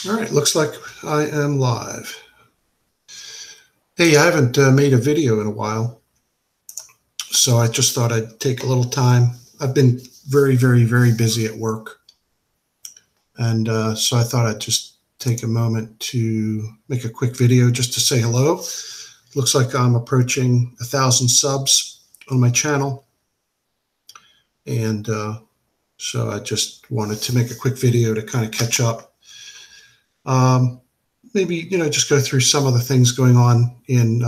All right, looks like I am live. Hey, I haven't made a video in a while, so I just thought I'd take a little time. I've been very, very, very busy at work, and so I thought I'd just take a moment to make a quick video just to say hello. Looks like I'm approaching 1,000 subs on my channel, and so I just wanted to make a quick video to kind of catch up. Maybe, just go through some of the things going on in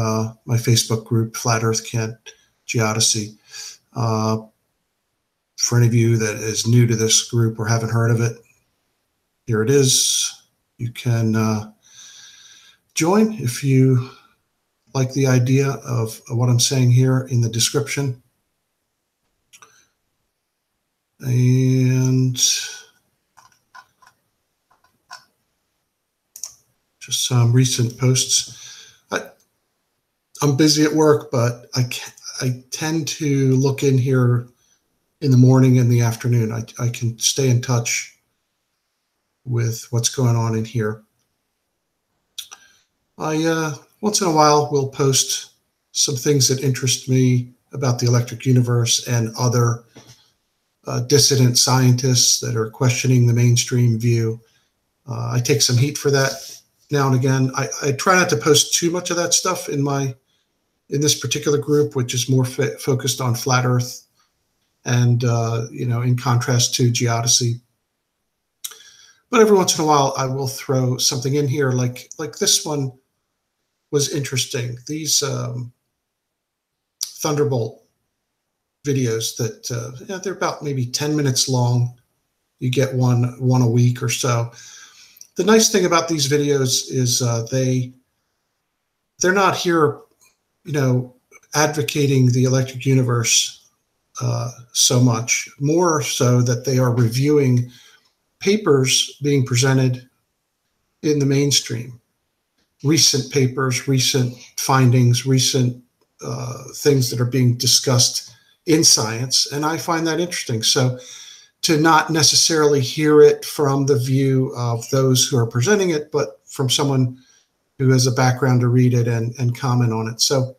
my Facebook group, Flat Earth Kent Geodesy. For any of you that is new to this group or haven't heard of it, here it is. You can join if you like the idea of what I'm saying here in the description. And just some recent posts. I'm busy at work, but I tend to look in here in the morning and the afternoon. I can stay in touch with what's going on in here. I once in a while will post some things that interest me about the electric universe and other dissident scientists that are questioning the mainstream view. I take some heat for that now and again. I try not to post too much of that stuff in this particular group, which is more focused on flat Earth and in contrast to geodesy. But every once in a while, I will throw something in here, like this one was interesting. These Thunderbolt videos that they're about maybe 10 minutes long. You get one a week or so. The nice thing about these videos is they're not here, advocating the electric universe so much, more so that they are reviewing papers being presented in the mainstream, recent papers, recent findings, recent things that are being discussed in science, and I find that interesting. So to not necessarily hear it from the view of those who are presenting it, but from someone who has a background to read it and comment on it. So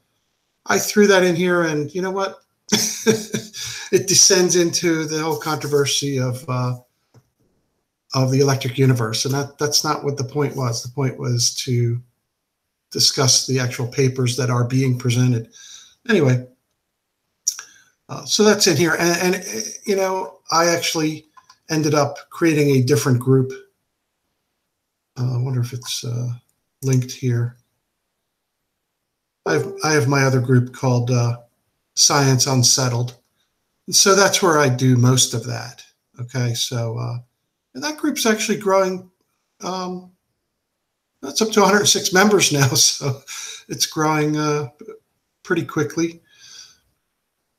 I threw that in here, and you know what? It descends into the whole controversy of the electric universe, and that's not what the point was. The point was to discuss the actual papers that are being presented. Anyway, so that's in here, and I actually ended up creating a different group. I wonder if it's linked here. I have my other group called Science Unsettled. And so that's where I do most of that. Okay, so and that group's actually growing. That's up to 106 members now, so it's growing pretty quickly.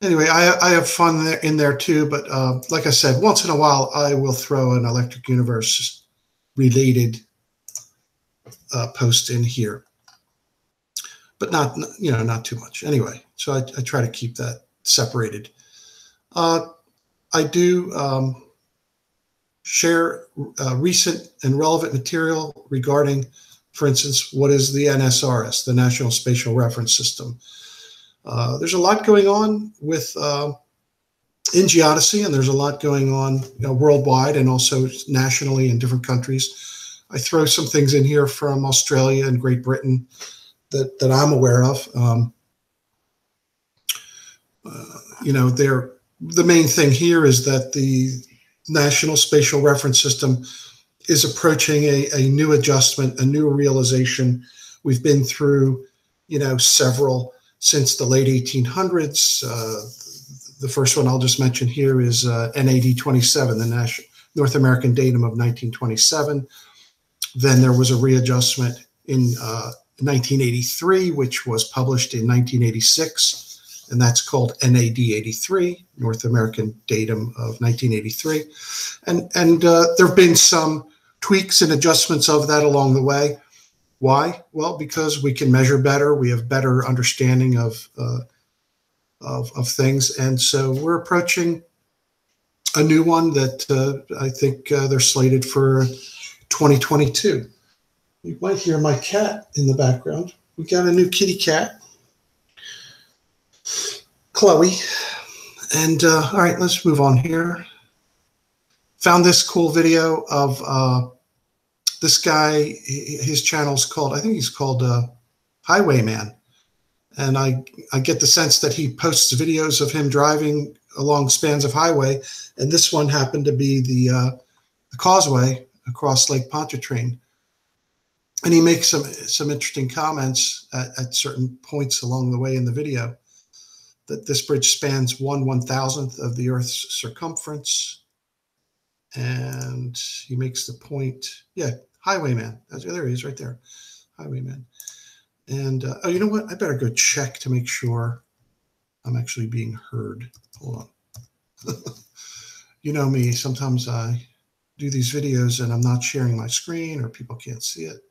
Anyway, I have fun in there too, but like I said, once in a while I will throw an electric universe related post in here, but not too much. Anyway, so I try to keep that separated. I do share recent and relevant material regarding, for instance, what is the NSRS, the National Spatial Reference System. There's a lot going on with in geodesy, and there's a lot going on worldwide and also nationally in different countries. I throw some things in here from Australia and Great Britain that I'm aware of. The main thing here is that the National Spatial Reference System is approaching a new adjustment, a new realization. We've been through, several since the late 1800s. The first one I'll just mention here is NAD 27, the North American datum of 1927. Then there was a readjustment in 1983, which was published in 1986, and that's called NAD 83, North American datum of 1983. And there have been some tweaks and adjustments of that along the way. Why? Well, because we can measure better. We have better understanding of things. And so we're approaching a new one that I think they're slated for 2022. You might hear my cat in the background. We got a new kitty cat, Chloe. And all right, let's move on here. Found this cool video of this guy. His channel's called, I think he's called Highwayman. And I get the sense that he posts videos of him driving along spans of highway. And this one happened to be the causeway across Lake Pontchartrain. And he makes some interesting comments at certain points along the way in the video, that this bridge spans 1/1000th of the Earth's circumference. And he makes the point, yeah, Highwayman. There he is right there, Highwayman. And, oh, you know what? I better go check to make sure I'm actually being heard. Hold on. You know me, sometimes I do these videos and I'm not sharing my screen or people can't see it.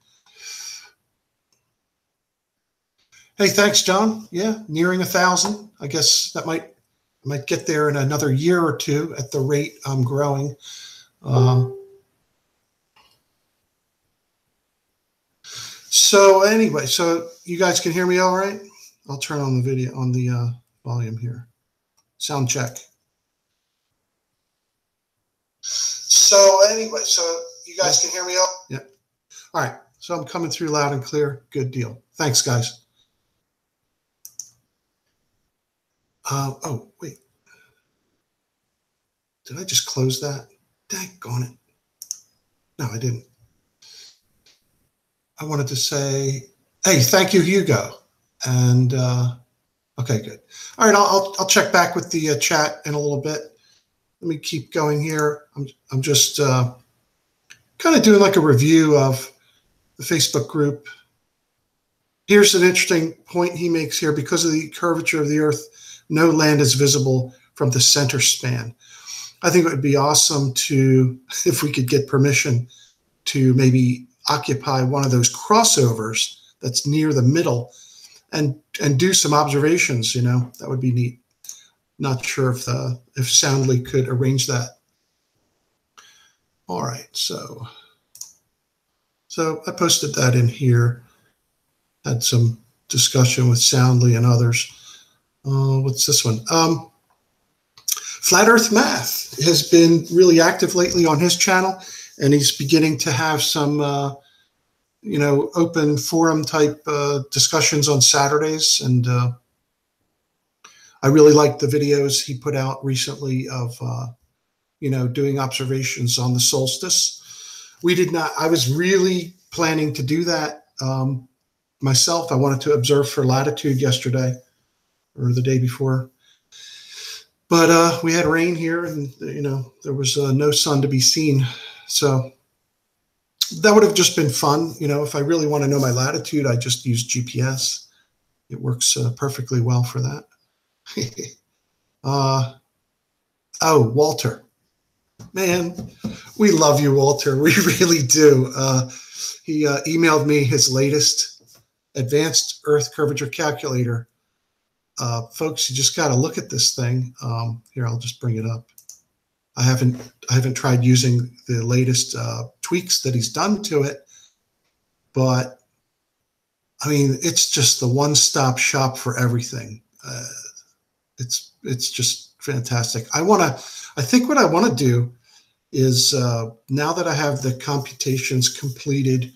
Hey, thanks, John. Yeah, nearing 1,000. I guess that might get there in another year or two at the rate I'm growing. So anyway, so you guys can hear me all right? I'll turn on the video, on the volume here. Sound check. So anyway, so you guys can hear me all? Yeah. All right, so I'm coming through loud and clear. Good deal. Thanks, guys. Oh, wait. Did I just close that? Daggone it. No, I didn't. I wanted to say, hey, thank you, Hugo. And okay, good. All right, I'll check back with the chat in a little bit. Let me keep going here. I'm just kind of doing like a review of the Facebook group. Here's an interesting point he makes here. Because of the curvature of the Earth, no land is visible from the center span. I think it would be awesome to, if we could get permission to maybe occupy one of those crossovers that's near the middle and do some observations, you know, that would be neat. Not sure if Soundly could arrange that. All right, so I posted that in here, had some discussion with Soundly and others. What's this one? Flat Earth Math has been really active lately on his channel, and he's beginning to have some, you know, open forum type discussions on Saturdays. And I really liked the videos he put out recently of, you know, doing observations on the solstice. We did not, I was really planning to do that myself. I wanted to observe for latitude yesterday or the day before. But we had rain here and, you know, there was no sun to be seen. So that would have just been fun. You know, if I really want to know my latitude, I just use GPS. It works perfectly well for that. Oh, Walter. Man, we love you, Walter. We really do. He emailed me his latest advanced Earth curvature calculator. Folks, you just got to look at this thing. Here, I'll just bring it up. I haven't tried using the latest tweaks that he's done to it, but I mean, it's just the one-stop shop for everything. It's just fantastic. I think what I want to do is now that I have the computations completed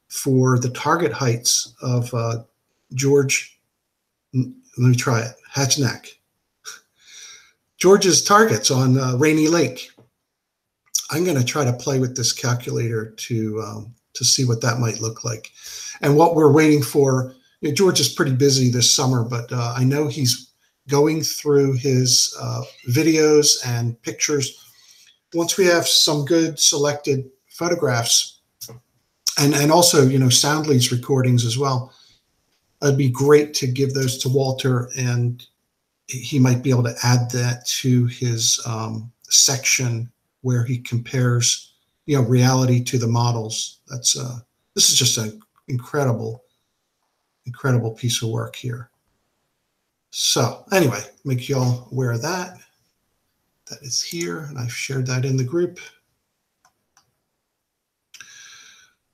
for the target heights of George. Let me try it. Hatchnack. George's targets on Rainy Lake. I'm going to try to play with this calculator to see what that might look like. And what we're waiting for, you know, George is pretty busy this summer, but I know he's going through his videos and pictures. Once we have some good selected photographs and also, you know, Soundly's recordings as well, it'd be great to give those to Walter, and he might be able to add that to his section where he compares, you know, reality to the models. That's this is just an incredible piece of work here. So anyway, make you all aware of that. That is here, and I've shared that in the group.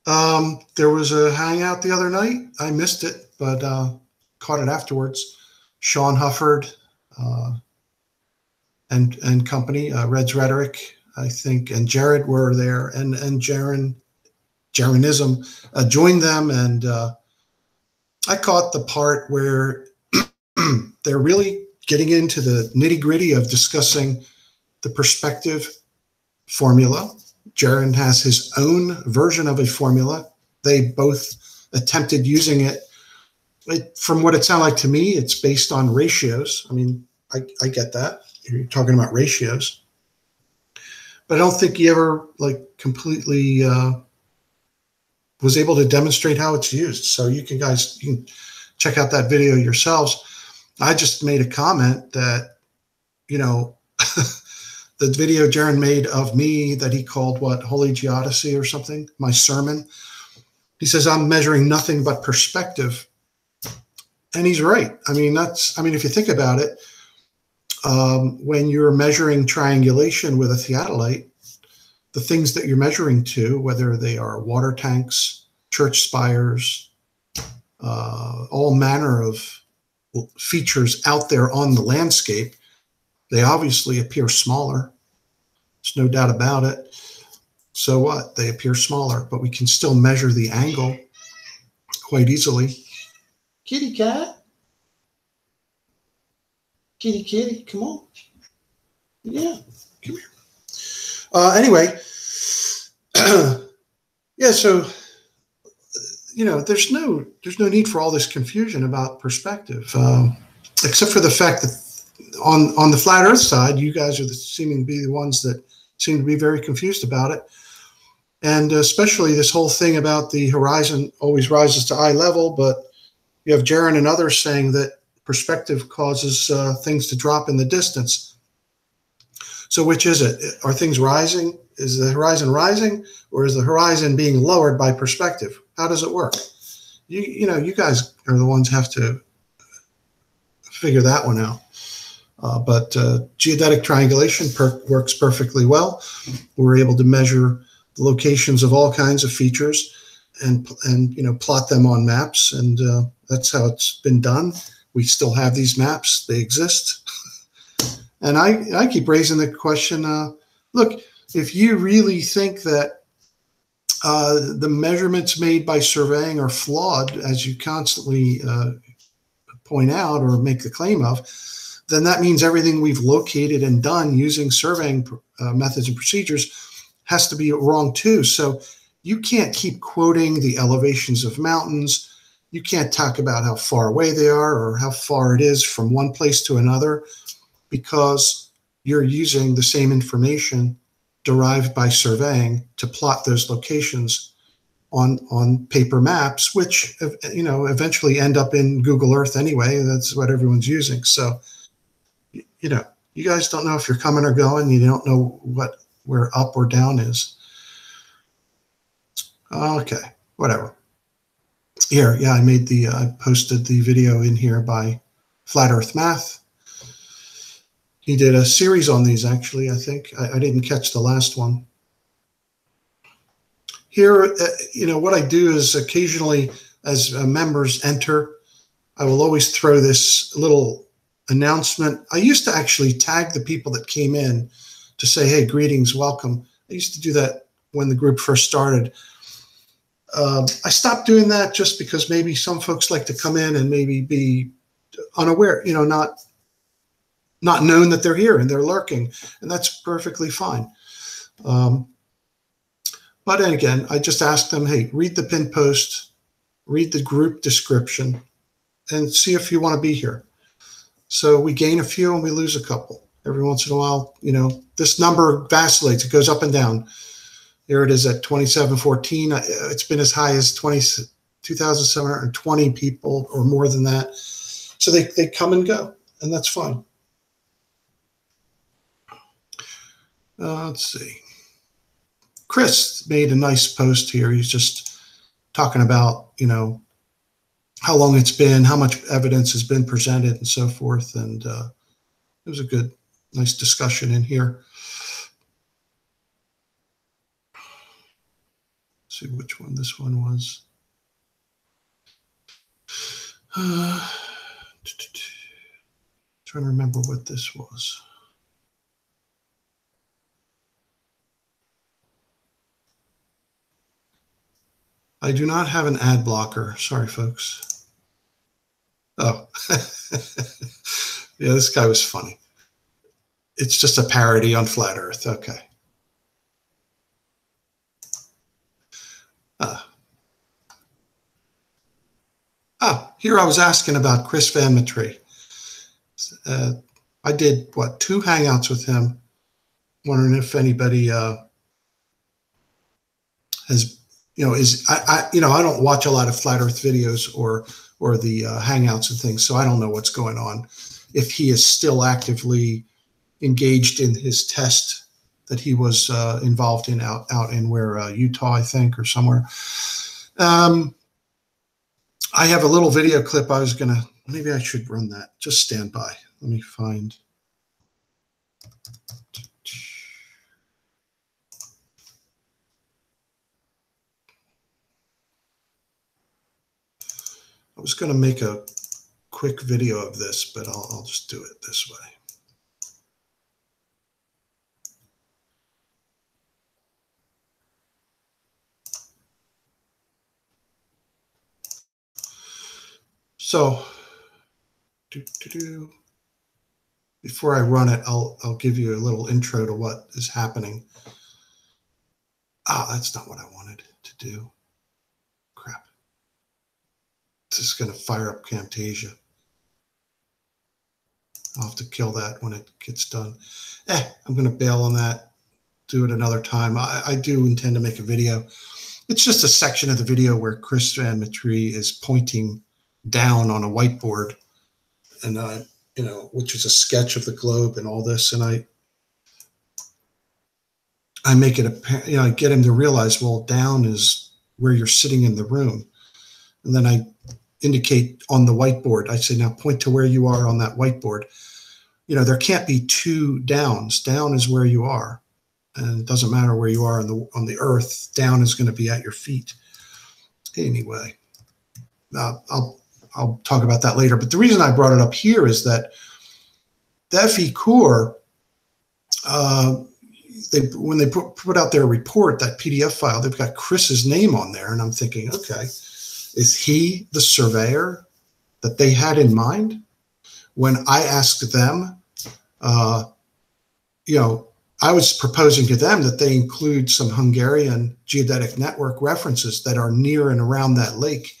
There was a hangout the other night. I missed it, but caught it afterwards. Sean Hufford and company, Red's Rhetoric, I think, and Jared were there, and Jarenism joined them, and I caught the part where they're really getting into the nitty-gritty of discussing the perspective formula. Jared has his own version of a formula. They both attempted using it. From what it sounded like to me, it's based on ratios. I mean, I get that. You're talking about ratios. But I don't think he ever completely was able to demonstrate how it's used. So you can check out that video yourselves. I just made a comment that, the video Jaron made of me that he called Holy Geodesy or something, my sermon. He says, I'm measuring nothing but perspective. And he's right. I mean, if you think about it, when you're measuring triangulation with a theodolite, the things that you're measuring to, whether they are water tanks, church spires, all manner of features out there on the landscape, they obviously appear smaller. There's no doubt about it. So what? They appear smaller, but we can still measure the angle quite easily. Kitty cat. Kitty, kitty, come on. Yeah, come here. Anyway, yeah, so, there's no need for all this confusion about perspective, except for the fact that on the flat Earth side, you guys are seeming to be the ones that seem to be very confused about it. And especially this whole thing about the horizon always rises to eye level, but you have Jaron and others saying that perspective causes things to drop in the distance. So which is it? Are things rising? Is the horizon rising, or is the horizon being lowered by perspective? How does it work? You guys are the ones who have to figure that one out. But geodetic triangulation works perfectly well. We're able to measure the locations of all kinds of features and plot them on maps, and that's how it's been done. We still have these maps; they exist. And I keep raising the question: look, if you really think that the measurements made by surveying are flawed, as you constantly point out or make the claim of, then that means everything we've located and done using surveying methods and procedures has to be wrong too. So you can't keep quoting the elevations of mountains. You can't talk about how far away they are or how far it is from one place to another, because you're using the same information derived by surveying to plot those locations on paper maps, which eventually end up in Google Earth anyway. That's what everyone's using. So you guys don't know if you're coming or going. You don't know where up or down is. Okay, whatever. Here, yeah, I posted the video in here by Flat Earth Math. He did a series on these, actually, I think. I didn't catch the last one. Here, what I do is occasionally, as members enter, I will always throw this little announcement. I used to actually tag the people that came in to say, hey, greetings, welcome. I used to do that when the group first started. I stopped doing that just because maybe some folks like to come in and maybe be unaware, not known that they're here and they're lurking, and that's perfectly fine. But then again, I just ask them, hey, read the pin post, read the group description, and see if you want to be here. So we gain a few and we lose a couple. Every once in a while, this number vacillates. It goes up and down. Here it is at 2714. It's been as high as 2,720 people or more than that. So they come and go, and that's fine. Let's see. Chris made a nice post here. He's just talking about, how long it's been, how much evidence has been presented, and so forth. And it was a nice discussion in here. see which one this one was. Trying to remember what this was. I do not have an ad blocker. Sorry, folks. Oh, yeah, this guy was funny. It's just a parody on Flat Earth. Okay. Here I was asking about Chris Van Matry. I did, what, 2 Hangouts with him, wondering if anybody has, I don't watch a lot of Flat Earth videos or the Hangouts and things, so I don't know what's going on. If he is still actively engaged in his test that he was involved in out in Utah, I think, or somewhere. I have a little video clip I was going to, maybe I should run that. Just stand by. Let me find. I was going to make a quick video of this, but I'll just do it this way. So, before I run it, I'll give you a little intro to what is happening. That's not what I wanted to do. Crap. This is going to fire up Camtasia. I'll have to kill that when it gets done. I'm going to bail on that. Do it another time. I do intend to make a video. It's just a section of the video where Chris Van Matry is pointing down on a whiteboard, and which is a sketch of the globe and all this, and I make it I get him to realize, well, down is where you're sitting in the room, and then I indicate on the whiteboard. I say, now point to where you are on that whiteboard. There can't be 2 downs. Down is where you are, and it doesn't matter where you are on the earth. Down is going to be at your feet. Anyway, I'll talk about that later. But the reason I brought it up here is that the FE Corps, when they put out their report, that PDF file, they've got Chris's name on there. And I'm thinking, okay, is he the surveyor that they had in mind? When I asked them, I was proposing to them that they include some Hungarian geodetic network references that are near and around that lake.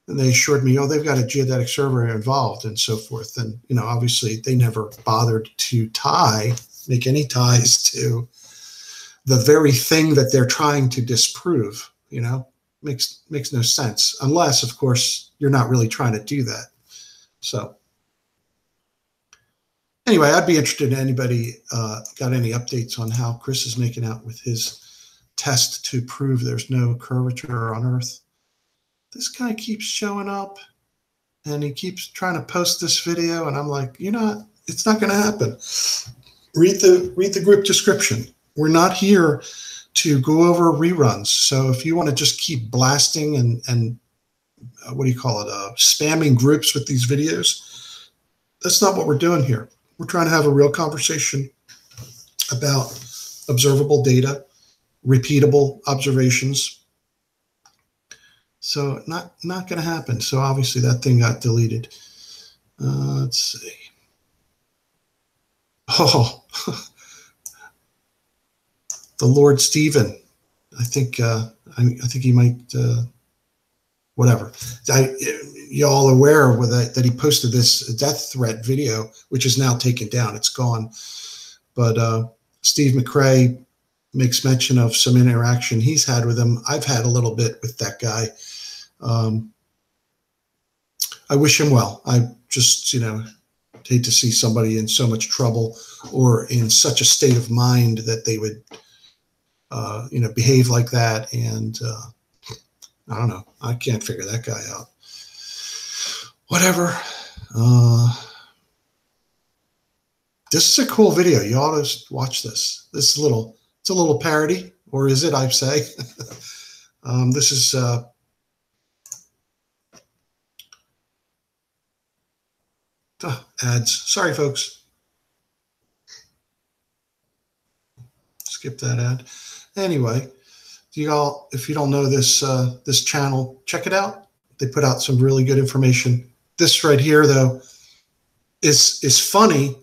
And they assured me, they've got a geodetic surveyor involved and so forth. And, obviously they never bothered to make any ties to the very thing that they're trying to disprove. Makes no sense, unless, of course, you're not really trying to do that. So anyway, I'd be interested in anybody got any updates on how Chris is making out with his test to prove there's no curvature on Earth. This guy keeps showing up, and he keeps trying to post this video, and I'm like, it's not going to happen. Read the group description. We're not here to go over reruns. So if you want to just keep blasting and what do you call it, spamming groups with these videos, that's not what we're doing here. We're trying to have a real conversation about observable data, repeatable observations. So not going to happen. So obviously that thing got deleted. Let's see. Oh, the Lord Stephen. I think he might. Whatever. You all aware that he posted this death threat video, which is now taken down. It's gone. But Steve McRae makes mention of some interaction he's had with him. I've had a little bit with that guy. I wish him well. I just, hate to see somebody in so much trouble or in such a state of mind that they would, behave like that. And I don't know. I can't figure that guy out. Whatever. This is a cool video. You ought to watch this. It's a little parody or is it, I say? This is ads. Sorry, folks. Skip that ad. Anyway, y'all, if you don't know this this channel, check it out. They put out some really good information. This right here, though, is funny,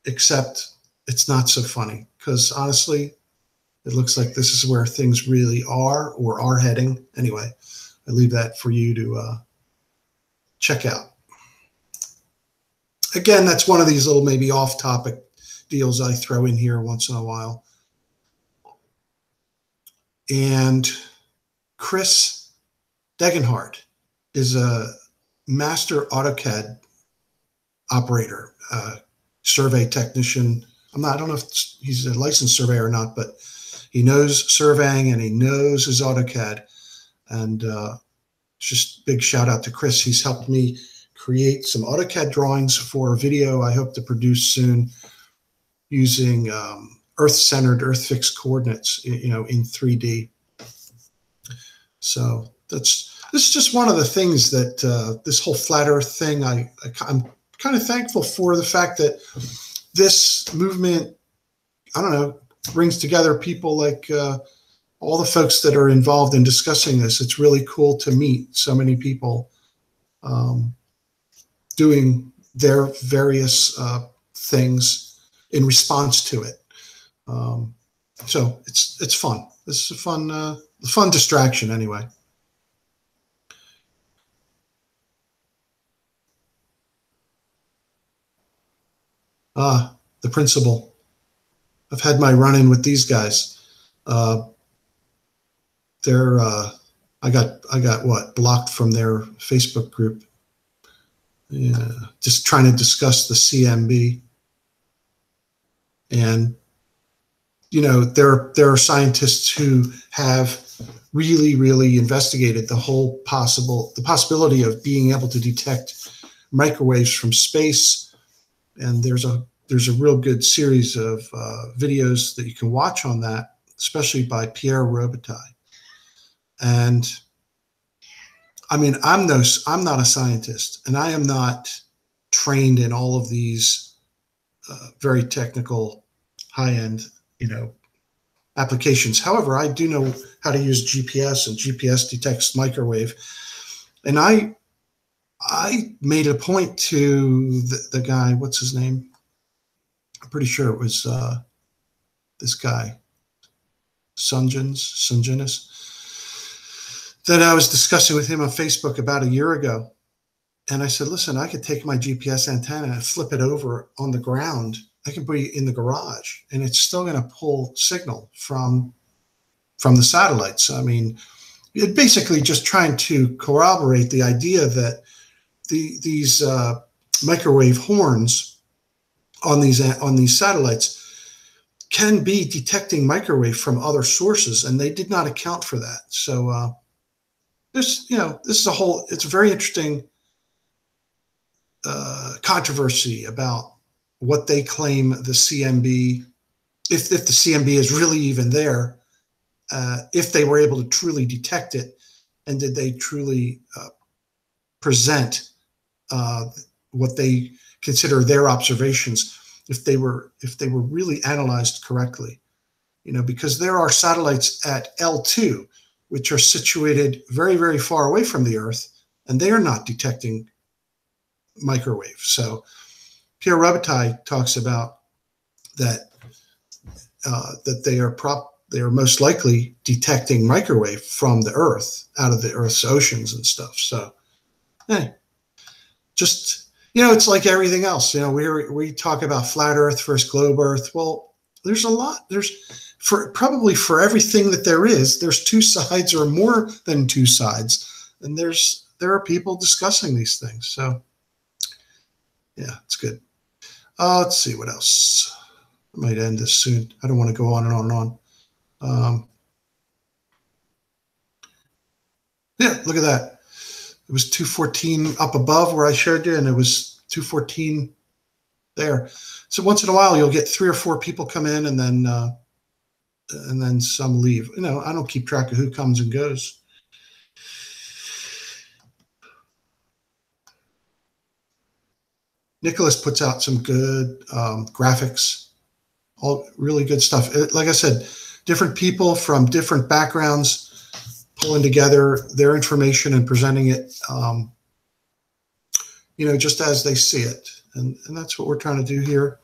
except it's not so funny, because honestly, it looks like this is where things really are or are heading. Anyway, I leave that for you to check out. Again, that's one of these little maybe off-topic deals I throw in here once in a while. And Chris Degenhardt is a master AutoCAD operator, survey technician. I don't know if he's a licensed surveyor or not, but he knows surveying and he knows his AutoCAD. And just big shout out to Chris. He's helped me create some AutoCAD drawings for a video I hope to produce soon using Earth-centered, Earth-fixed coordinates, in 3D. So this is just one of the things that this whole flat Earth thing, I'm kind of thankful for the fact that this movement, I don't know, brings together people like all the folks that are involved in discussing this. It's really cool to meet so many people doing their various things in response to it. So it's fun. This is a fun distraction anyway. The principal. I've had my run-in with these guys. I got what, blocked from their Facebook group. Yeah, just trying to discuss the CMB. And there are scientists who have really investigated the possibility of being able to detect microwaves from space. And there's a real good series of videos that you can watch on that, especially by Pierre Robitaille. And I mean, I'm not a scientist, and I am not trained in all of these very technical, high-end, applications. However, I do know how to use GPS, and GPS detects microwave. And I made a point to the guy, what's his name? I'm pretty sure it was this guy, Sungenis, that I was discussing with him on Facebook about a year ago. And I said, listen, I could take my GPS antenna and flip it over on the ground. I can put it in the garage, and it's still going to pull signal from the satellites. I mean, it basically just trying to corroborate the idea that these microwave horns on these satellites can be detecting microwave from other sources, and they did not account for that. So this is it's a very interesting controversy about what they claim the CMB, if the CMB is really even there, if they were able to truly detect it, and did they truly present what they consider their observations, if they were really analyzed correctly, because there are satellites at L2 which are situated very far away from the Earth, and they are not detecting microwave. So Pierre Robitaille talks about that they are most likely detecting microwave from the Earth, out of the Earth's oceans and stuff. So, just it's like everything else. We talk about flat Earth versus globe Earth. Well, there's a lot. Probably for everything that there's two sides or more than two sides, and there are people discussing these things. So, yeah, it's good. Let's see what else. I might end this soon. I don't want to go on and on and on. Yeah, look at that. It was 214 up above where I showed you, and it was 214 there. So once in a while, you'll get 3 or 4 people come in, and then and then some leave. You know, I don't keep track of who comes and goes. Nicholas puts out some good graphics, all really good stuff. Like I said, different people from different backgrounds pulling together their information and presenting it, you know, just as they see it. And that's what we're trying to do here.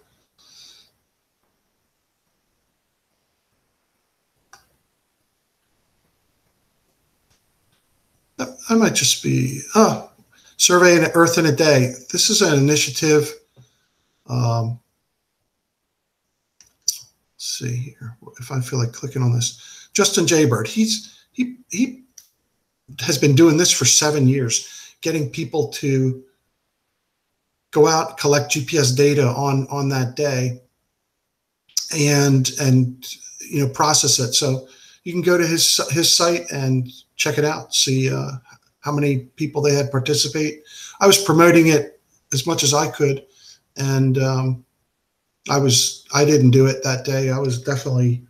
I might just be, Survey Earth in a Day. This is an initiative. Let's see here, if I feel like clicking on this. Justin Jaybird, he has been doing this for 7 years, getting people to go out, collect GPS data on that day, and you know, process it. So you can go to his site and check it out, see how many people they had participate. I was promoting it as much as I could, and I didn't do it that day. I was definitely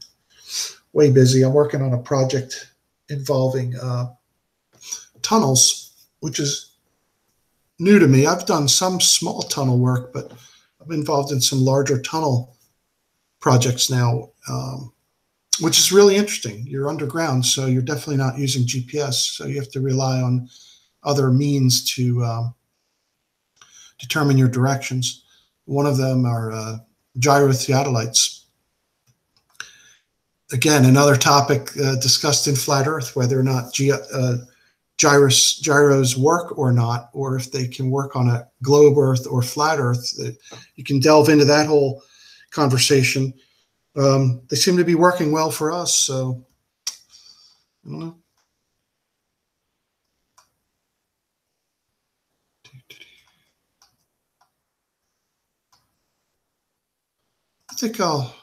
way busy. I'm working on a project involving tunnels, which is new to me. I've done some small tunnel work, but I'm involved in some larger tunnel projects now, which is really interesting. You're underground, so you're definitely not using GPS. So you have to rely on other means to determine your directions. One of them are gyrotheodolites. Again, another topic discussed in Flat Earth, whether or not gyros work or not, or if they can work on a globe Earth or flat Earth. You can delve into that whole conversation. They seem to be working well for us, so I don't know. I think I'll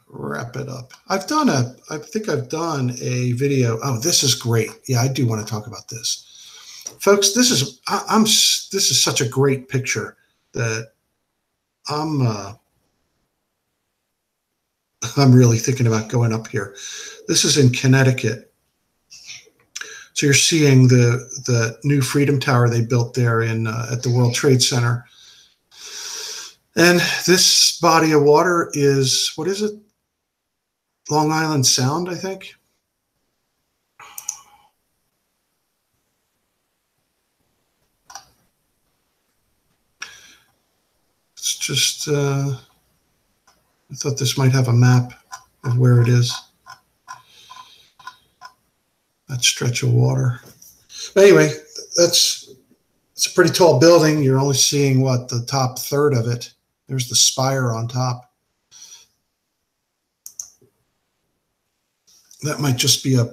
wrap it up. I think I've done a video. Oh, this is great. Yeah, I do want to talk about this. Folks, this is such a great picture that I'm really thinking about going up here. This is in Connecticut. So you're seeing the new Freedom Tower they built there in at the World Trade Center. And this body of water is, what is it? Long Island Sound, I think. It's just, I thought this might have a map of where it is. That stretch of water. But anyway, it's a pretty tall building. You're only seeing, what, the top third of it. There's the spire on top. That might just be a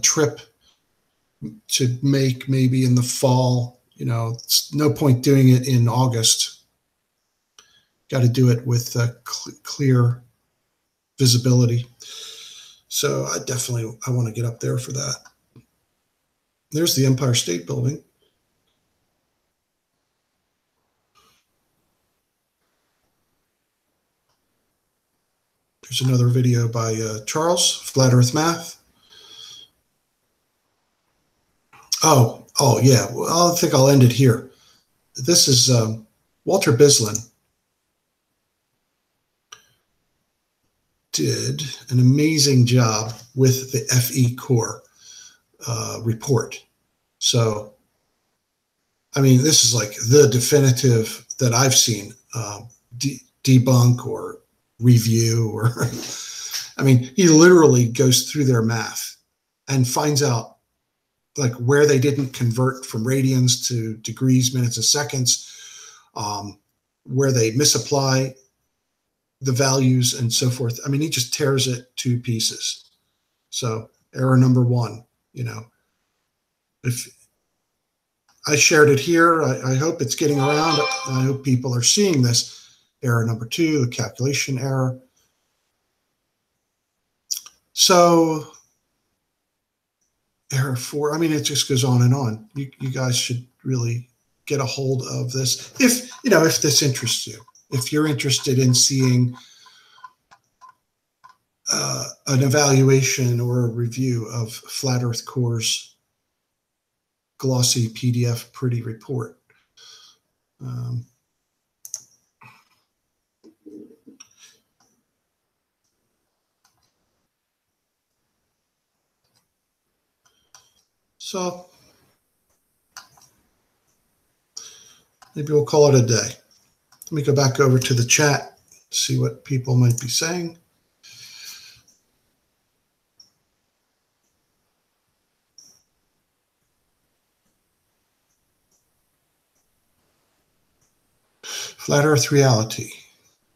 trip to make maybe in the fall. You know, it's no point doing it in August. Got to do it with clear visibility. So I want to get up there for that. There's the Empire State Building. There's another video by Charles, Flat Earth Math. Oh yeah. Well, I think I'll end it here. This is Walter Bislin did an amazing job with the FE Core report. So, I mean, this is like the definitive that I've seen debunk or review, or I mean, he literally goes through their math and finds out like where they didn't convert from radians to degrees, minutes, and seconds, where they misapply the values and so forth. I mean, he just tears it to pieces. So error number one, you know, if I shared it here, I hope it's getting around. I hope people are seeing this. Error number two, the calculation error. So error four, I mean, it just goes on and on. You guys should really get a hold of this. If, you know, if this interests you, if you're interested in seeing an evaluation or a review of Flat Earth Core's glossy PDF pretty report. So maybe we'll call it a day. Let me go back over to the chat, see what people might be saying. Flat Earth Reality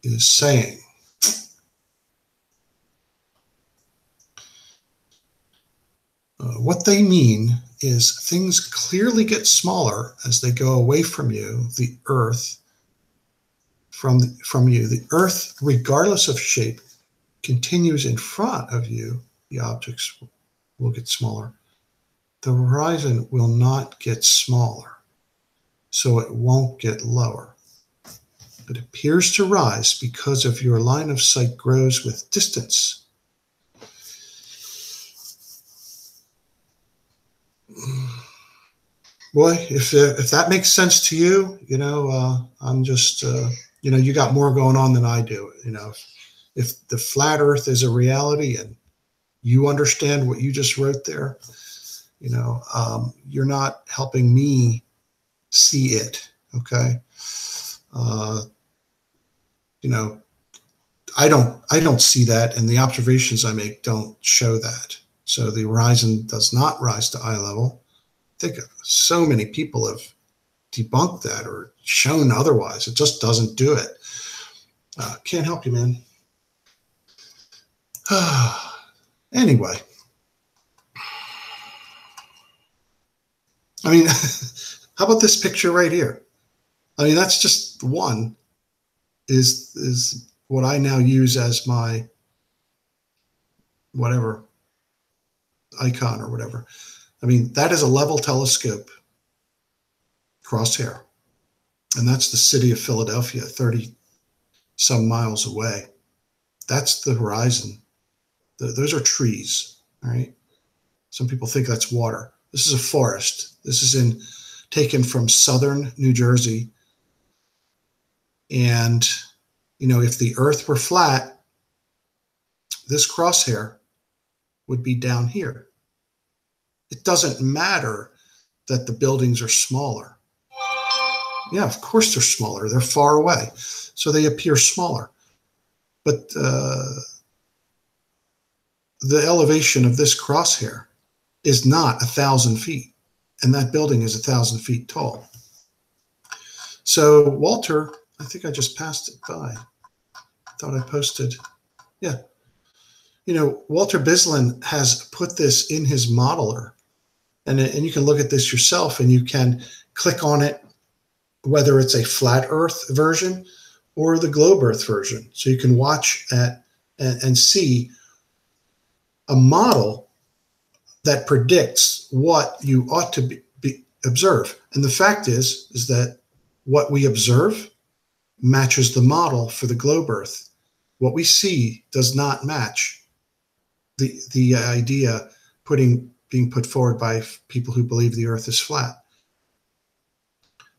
is saying, what they mean is things clearly get smaller as they go away from you, the Earth, from you. The Earth, regardless of shape, continues in front of you. The objects will get smaller. The horizon will not get smaller, so it won't get lower. It appears to rise because of your line of sight grows with distance. Boy, if that makes sense to you, I'm just, you got more going on than I do. If the flat Earth is a reality and you understand what you just wrote there, you're not helping me see it. Okay. I don't see that, and the observations I make don't show that. So the horizon does not rise to eye level. I think so many people have debunked that or shown otherwise. It just doesn't do it. Can't help you, man. Anyway, I mean, how about this picture right here? I mean, that's just one. Is what I now use as my whatever icon or whatever. I mean, that is a level telescope crosshair. And that's the city of Philadelphia, 30 some miles away. That's the horizon. Those are trees, all right? Some people think that's water. This is a forest. This is taken from southern New Jersey. And, if the Earth were flat, this crosshair would be down here. It doesn't matter that the buildings are smaller. Yeah, of course they're smaller. They're far away, so they appear smaller. But the elevation of this crosshair is not 1,000 feet, and that building is 1,000 feet tall. So Walter, I think I just passed it by. I thought I posted. Yeah. Walter Bislin has put this in his modeler. And you can look at this yourself, and you can click on it, whether it's a flat Earth version or the globe Earth version. So you can watch and see a model that predicts what you ought to observe. And the fact is that what we observe matches the model for the globe Earth. What we see does not match the idea being put forward by people who believe the Earth is flat.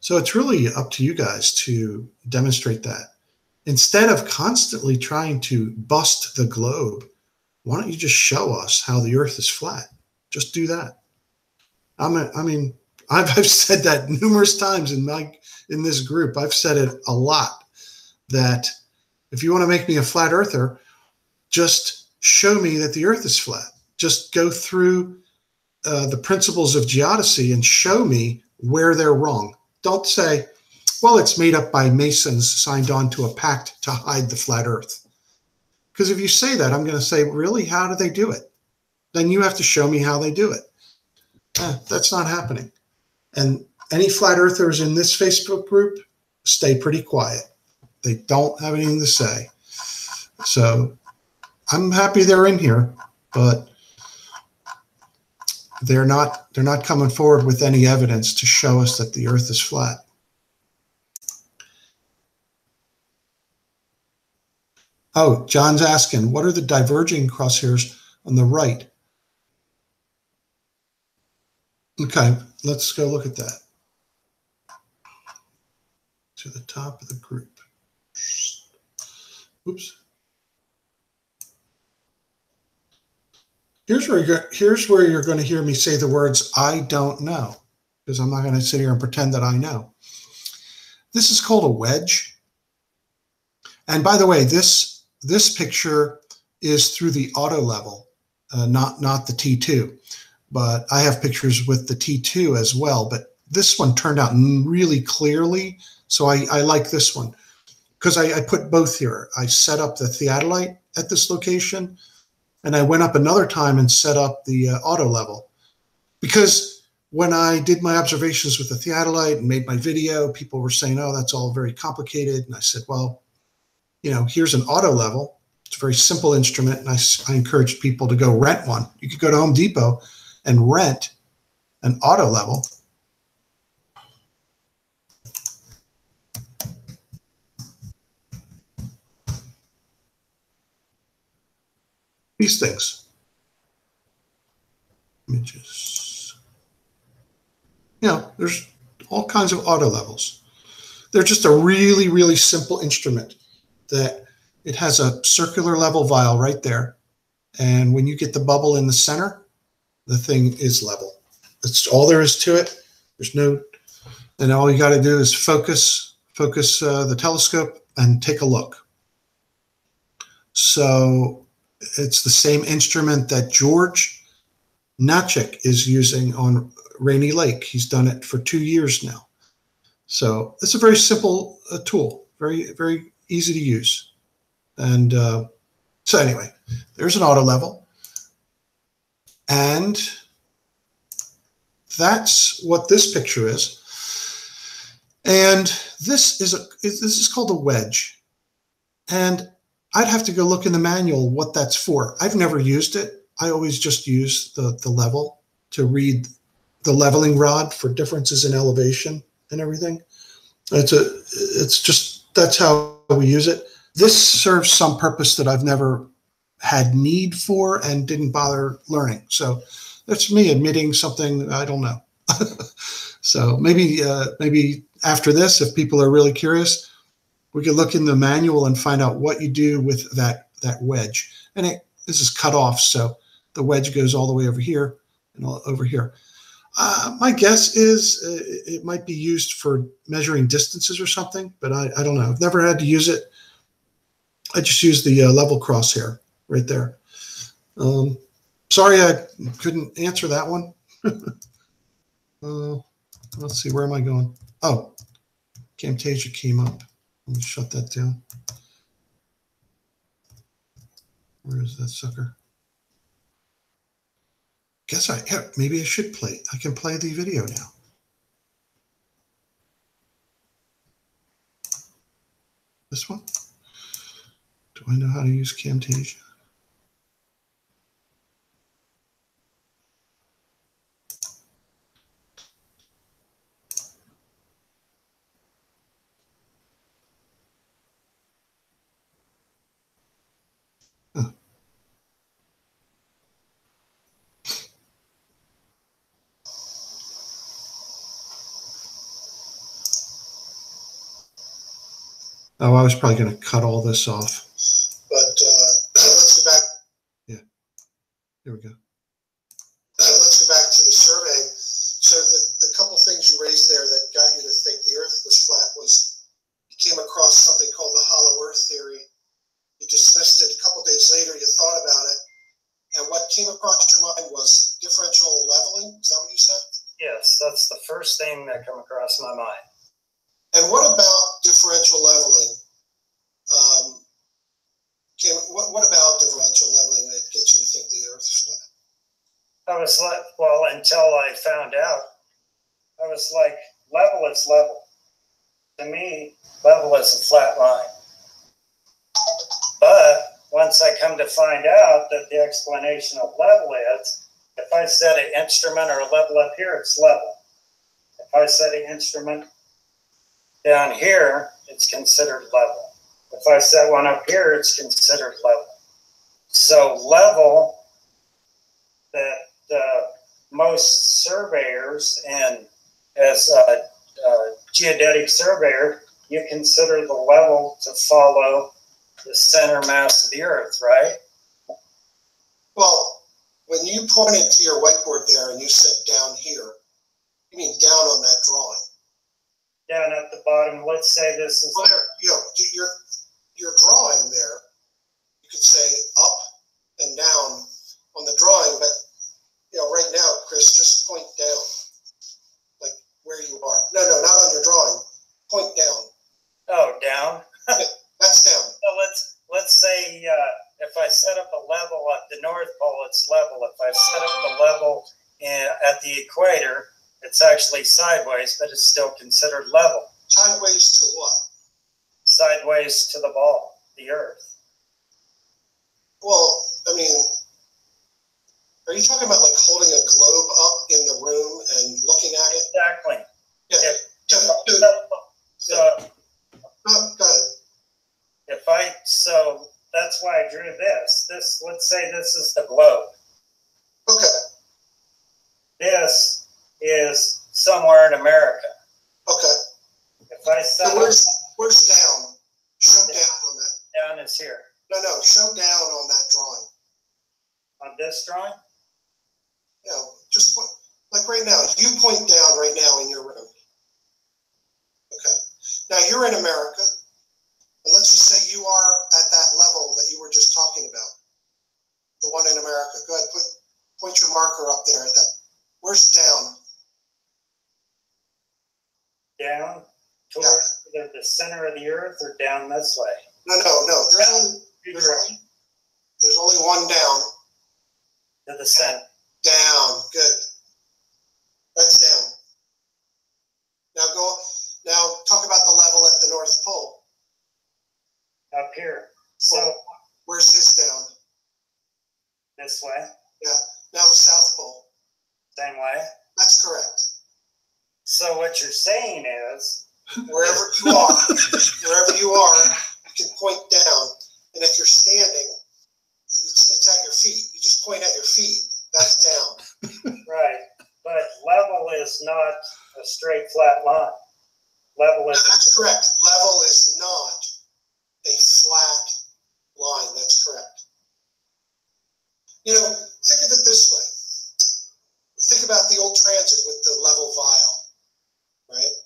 So it's really up to you guys to demonstrate that. Instead of constantly trying to bust the globe, why don't you just show us how the Earth is flat? Just do that. I've said that numerous times in this group. I've said it a lot, that if you want to make me a flat earther, just show me that the Earth is flat. Just go through the principles of geodesy and show me where they're wrong. Don't say, well, it's made up by Masons signed on to a pact to hide the flat Earth. Because if you say that, I'm going to say, really, how do they do it? Then you have to show me how they do it. That's not happening. And any flat earthers in this Facebook group stay pretty quiet. They don't have anything to say. So I'm happy they're in here, but they're not coming forward with any evidence to show us that the Earth is flat. Oh, John's asking, what are the diverging crosshairs on the right? Okay, let's go look at that. To the top of the group. Oops. Here's where you're going to hear me say the words, I don't know, because I'm not going to sit here and pretend that I know. This is called a wedge. And by the way, this picture is through the auto level, not the T2. But I have pictures with the T2 as well. But this one turned out really clearly. So I like this one because I put both here. I set up the theodolite at this location, and I went up another time and set up the auto level. Because when I did my observations with the theodolite and made my video, people were saying, oh, that's all very complicated. And I said, well, you know, here's an auto level. It's a very simple instrument. And I encouraged people to go rent one. You could go to Home Depot and rent an auto level. These things. Images. You know, there's all kinds of auto levels. They're just a really, really simple instrument that it has a circular level vial right there. And when you get the bubble in the center, the thing is level. That's all there is to it. There's no, and all you got to do is focus the telescope and take a look. So it's the same instrument that George Nachik is using on Rainy Lake. He's done it for 2 years now. So it's a very simple tool, very, very easy to use. And so anyway, there's an auto level. And that's what this picture is. And this is called a wedge. And I'd have to go look in the manual what that's for. I've never used it. I always just use the level to read the leveling rod for differences in elevation and everything. It's just, that's how we use it. This serves some purpose that I've never had need for and didn't bother learning. So that's me admitting something I don't know. So maybe after this, if people are really curious, we could look in the manual and find out what you do with that wedge. And this is cut off, so the wedge goes all the way over here and all over here. My guess is it might be used for measuring distances or something, but I don't know. I've never had to use it. I just use the level crosshair right there. Sorry I couldn't answer that one. Let's see, where am I going? Oh, Camtasia came up. Let me shut that down. Where is that sucker? Guess maybe I should play. I can play the video now. This one? Do I know how to use Camtasia? Oh, I was probably going to cut all this off. But let's go back. Yeah, here we go. Let's go back to the survey. So the couple things you raised there that got you to think the Earth was flat was you came across something called the hollow Earth theory. You dismissed it. A couple days later, you thought about it. And what came across your mind was differential leveling. Is that what you said? Yes, that's the first thing that came across my mind. And what about differential leveling? What about differential leveling that gets you to think the Earth is flat? I was like, well, until I found out, I was like, level is level. To me, level is a flat line. But once I come to find out that the explanation of level is, if I set an instrument or a level up here, it's level. If I set an instrument down here, it's considered level. If I set one up here, it's considered level. So level, that most surveyors, and as a geodetic surveyor, you consider the level to follow the center mass of the earth, right? Well, when you pointed to your whiteboard there and you said down here, you mean down on that drawing? Down at the bottom, let's say this is... Well, you know, your drawing there, you could say up and down on the drawing, but, you know, right now, Chris, just point down, like where you are. No, not on your drawing. Point down. Oh, down? Yeah, that's down. So let's say if I set up a level at the North Pole, it's level. If I set up the level at the equator, it's actually sideways, but it's still considered level. Sideways to what? Sideways to the ball, the earth. Well, I mean, are you talking about like holding a globe up in the room and looking at it? Exactly. Yeah. So that's why I drew this. Let's say this is the globe. Okay. This is somewhere in America. Okay. If I set so where's down? Show down on that. Down is here. No, show down on that drawing. On this drawing? You know, just like right now. You point down right now in your room. Okay. Now you're in America. And let's just say you are at that level that you were just talking about. The one in America. Go ahead, point your marker up there at that. Where's down? Down toward either the center of the earth or down this way? No. There's only one down. To the center. Down. Good. That's down. Now talk about the level at the North Pole. Up here. So where's his down? This way. Yeah. Now the South Pole. Same way. That's correct. So what you're saying is, wherever you are, you can point down, and if you're standing, it's at your feet. You just point at your feet. That's down. Right. But level is not a straight flat line. Level is... That's correct. Level is not a flat line. That's correct. You know, think of it this way. Think about the old transit with the level vial, right?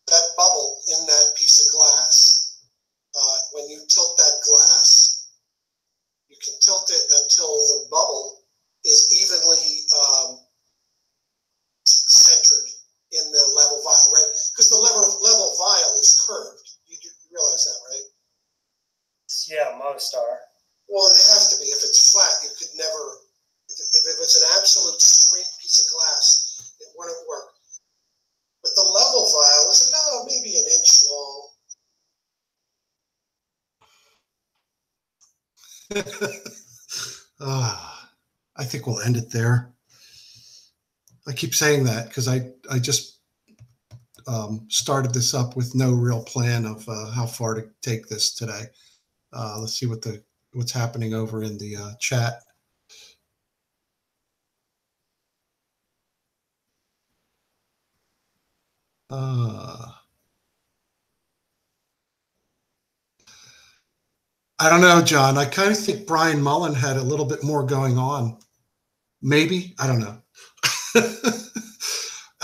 That bubble in that piece of glass, when you tilt that glass, you can tilt it until the bubble is evenly centered in the level vial, right? Because the level vial is curved. You realize that, right? Yeah, most are. Well, they have to be. If it's flat, you could never... If it was an absolute straight piece of glass, it wouldn't work. But the level vial is about maybe an inch long. I think we'll end it there. I keep saying that because I just started this up with no real plan of how far to take this today. Let's see what's happening over in the chat. I don't know, John. I kind of think Brian Mullen had a little bit more going on. Maybe. I don't know.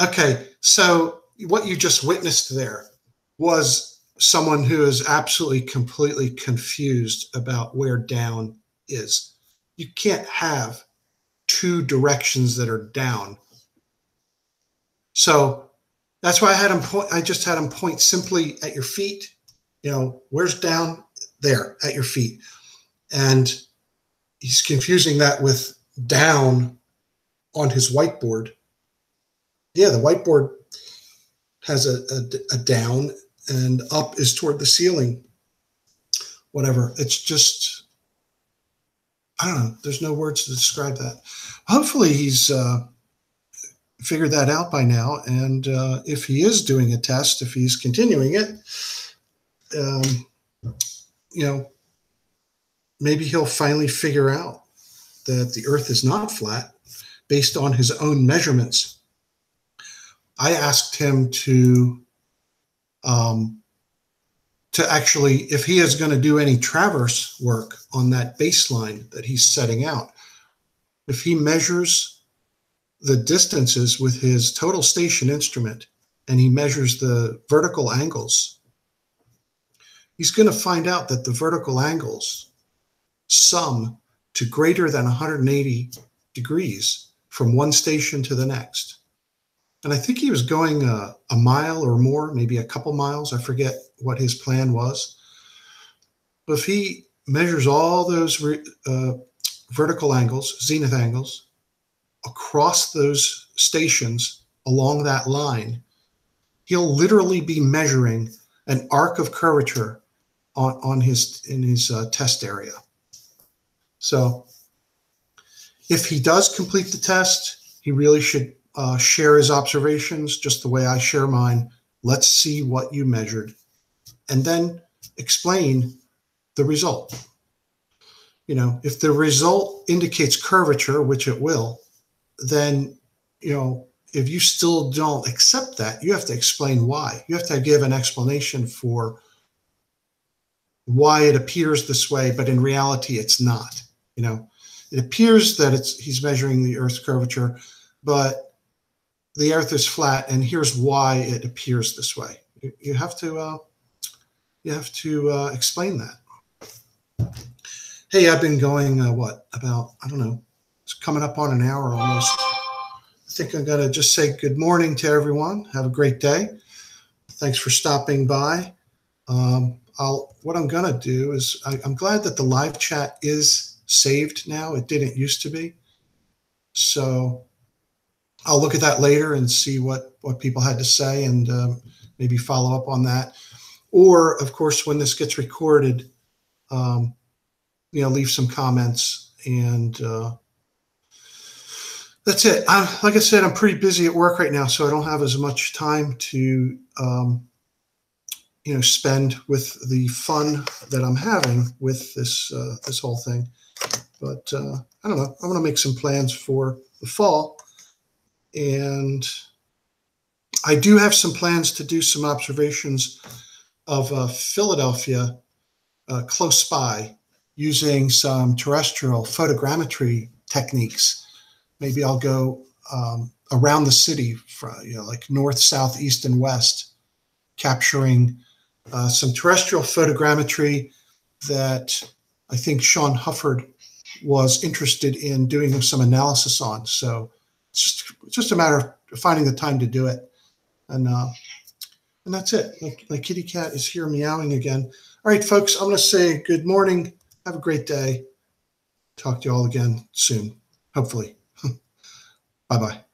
Okay. So what you just witnessed there was someone who is absolutely, completely confused about where down is. You can't have two directions that are down. So that's why I had him point. I just had him point simply at your feet. You know, where's down? There at your feet. And he's confusing that with down on his whiteboard. Yeah, the whiteboard has a down, and up is toward the ceiling. Whatever. It's just, I don't know. There's no words to describe that. Hopefully he's figured that out by now. And if he is doing a test, if he's continuing it, you know, maybe he'll finally figure out that the Earth is not flat based on his own measurements. I asked him to actually, if he is going to do any traverse work on that baseline that he's setting out, if he measures the distances with his total station instrument and he measures the vertical angles, he's going to find out that the vertical angles sum to greater than 180 degrees from one station to the next. And I think he was going a mile or more, maybe a couple miles. I forget what his plan was. But if he measures all those vertical angles, zenith angles, across those stations along that line, he'll literally be measuring an arc of curvature in his test area. So if he does complete the test, he really should share his observations just the way I share mine. Let's see what you measured, and then explain the result. You know, if the result indicates curvature, which it will, then, you know, if you still don't accept that, you have to explain why. You have to give an explanation for why it appears this way, but in reality, it's not. You know, it appears that he's measuring the Earth's curvature, but the Earth is flat, and here's why it appears this way. You have to explain that. Hey, I've been going about, I don't know, it's coming up on an hour almost. I think I'm gonna just say good morning to everyone. Have a great day. Thanks for stopping by. What I'm gonna do is I'm glad that the live chat is saved now. It didn't used to be, so I'll look at that later and see what people had to say, and maybe follow up on that. Or, of course, when this gets recorded, you know, leave some comments, and that's it. Like I said, I'm pretty busy at work right now, so I don't have as much time to, you know, spend with the fun that I'm having with this whole thing. But I don't know. I'm going to make some plans for the fall. And I do have some plans to do some observations of Philadelphia close by using some terrestrial photogrammetry techniques. Maybe I'll go around the city, you know, like north, south, east, and west, capturing some terrestrial photogrammetry that I think Sean Hufford was interested in doing some analysis on. So it's just a matter of finding the time to do it. And that's it. My kitty cat is here meowing again. All right, folks, I'm going to say good morning. Have a great day. Talk to you all again soon, hopefully. Bye-bye.